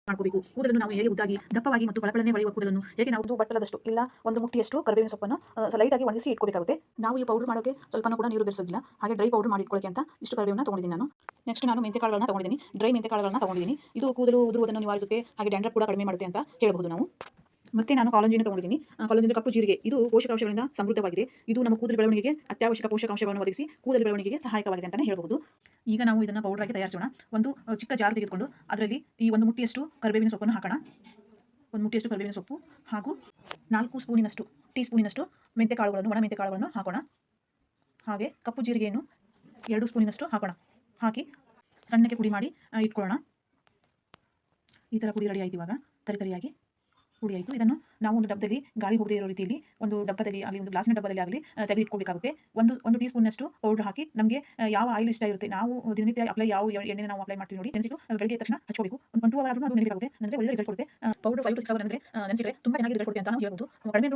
ಮಾಡ್ಕೋಬೇಕು. ಕೂದಲನ್ನು ನಾವು ಹೇಗೆ ಉದ್ದಾಗಿ, ದಪ್ಪವಾಗಿ ಮತ್ತು ಫಳಫಳನೆ ಹೊಳೆಯುವ ಕೂದಲನ್ನು ಹೇಗೆ ನಾವು ಬಟ್ಟಲದಷ್ಟು ಇಲ್ಲ ಒಂದು ಮುಟ್ಟಿಯಷ್ಟು ಕರಿಬೇವಿನ ಸೊಪ್ಪನ್ನು ಲೈಟಾಗಿ ಒಣಗಿಸಿ ಇಟ್ಕೋಬೇಕಾಗುತ್ತೆ. ನಾವು ಈ ಪೌಡರ್ ಮಾಡೋಕ್ಕೆ ಸ್ವಲ್ಪನೂ ಕೂಡ ನೀರು ಬೆರೆಸೋದಿಲ್ಲ. ಹಾಗೆ ಡ್ರೈ ಪೌಡರ್ ಮಾಡಿ ಇಟ್ಕೊಳ್ಳೋಕೆ ಅಂತ ಇಷ್ಟು ಕರಿಬೇವನ್ನ ತೊಗೊಂಡಿದ್ದೀನಿ ನಾನು. ನೆಕ್ಸ್ಟ್ ನಾನು ಮೆಂತೆ ಕಾಳುಗಳನ್ನ ತೊಗೊಂಡಿದ್ದೀನಿ. ಡ್ರೈ ಮೆಂತೆ ಕಾಳುಗಳನ್ನ ತೊಗೊಂಡಿದ್ದೀನಿ. ಇದು ಕೂದಲು ಉದುರುವುದನ್ನು ನಿವಾರಿಸುತ್ತೆ, ಹಾಗೆ ಡ್ಯಾಂಡ್ರಫ್ ಕೂಡ ಕಡಿಮೆ ಮಾಡುತ್ತೆ ಅಂತ ಹೇಳಬಹುದು ನಾವು. ಮತ್ತೆ ನಾನು ಕಾಲಂಜಿನ ತೊಗೊಂಡಿದ್ದೀನಿ. ಕಾಲಂಜಿನ ಕಪ್ಪು ಜೀರಿಗೆ ಇದು ಪೋಷಕಾಂಶಗಳಿಂದ ಸಮೃದ್ಧವಾಗಿದೆ. ಇದು ನಮ್ಮ ಕೂದಲು ಬೆಳವಣಿಗೆಗೆ ಅತ್ಯವಶ್ಯಕ ಪೋಷಕಾಂಶಗಳನ್ನು ಒದಗಿಸಿ ಕೂದಲು ಬೆಳವಣಿಗೆಗೆ ಸಹಾಯಕವಾಗಿದೆ ಅಂತಲೇ ಹೇಳಬಹುದು. ಈಗ ನಾವು ಇದನ್ನು ಪೌಡರ್ ಆಗಿ ತಯಾರಿಸೋಣ. ಒಂದು ಚಿಕ್ಕ ಜಾರ್ ತೆಗೆದುಕೊಂಡು ಅದರಲ್ಲಿ ಈ ಒಂದು ಮುಟ್ಟಿಯಷ್ಟು ಕರಿಬೇವಿನ ಸೊಪ್ಪನ್ನು ಹಾಕೋಣ. ಒಂದು ಮುಟ್ಟಿಯಷ್ಟು ಕರಿಬೇವಿನ ಸೊಪ್ಪು ಹಾಗೂ 4 ಟೀ ಸ್ಪೂನಿನಷ್ಟು ಮೆಂತೆ ಕಾಳುಗಳನ್ನು, ಒಣ ಮೆಂತೆ ಕಾಳುಗಳನ್ನು ಹಾಕೋಣ. ಹಾಗೆ ಕಪ್ಪು ಜೀರಿಗೆಯನ್ನು 2 ಸ್ಪೂನಿನಷ್ಟು ಹಾಕೋಣ. ಹಾಕಿ ಸಣ್ಣಕ್ಕೆ ಪುಡಿ ಮಾಡಿ ಇಟ್ಕೊಳ್ಳೋಣ. ಈ ಥರ ಪುಡಿ ರೆಡಿ ಆಯಿತು. ಇವಾಗ ತರಿಯಾಗಿ ಪುಡಿ ಆಯಿತು. ಇದನ್ನು ನಾವು ಒಂದು ಡಬ್ಬದಲ್ಲಿ ಗಾಳಿ ಹೋಗದೇ ಇರೋ ರೀತಿಯಲ್ಲಿ ಒಂದು ಡಬ್ಬದಲ್ಲಿ ಆಗಲಿ, ಒಂದು ಗ್ಲಾಸಿನ ಡಬ್ಬದಲ್ಲಿ ಆಗಲಿ ತೆಗೆದಿಟ್ಕೋಬೇಕಾಗುತ್ತೆ. ಒಂದು ಟೀ ಸ್ಪೂನಷ್ಟು ಪೌಡರ್ ಹಾಕಿ ನಮಗೆ ಯಾವ ಆಯಿಲ್ ಇಷ್ಟ ಇರುತ್ತೆ, ನಾವು ದಿನನಿತ್ಯ ಯಾವ ಎಣ್ಣೆ ನಾವು ಅಪ್ಲೈ ಮಾಡ್ತೀವಿ ನೋಡಿ, ನೆನೆಸಿಟ್ಟು ಬೆಳಗ್ಗೆ ತಕ್ಷಣ ಹಚ್ಕೋಬೇಕು. ಒಂದು 2 ಅವರ್ ಆದರೂ ಅದು ನೆನಪಿಗಾಗುತ್ತೆ. ಅಂದರೆ ಒಳ್ಳೆ ರಿಸಲ್ಟ್ ಕೊಡುತ್ತೆ. ಪೌಡರ್ 5 to 6 ಅವರ್ ಅಂದರೆ ನೆನೆಸಿದ್ರೆ ತುಂಬ ಚೆನ್ನಾಗಿ ರಿಸಲ್ಟ್ ಕೊಡುತ್ತೆ ಅಂತ ನಾವು ಹೇಳ್ಬೋದು. ಕಡಿಮೆ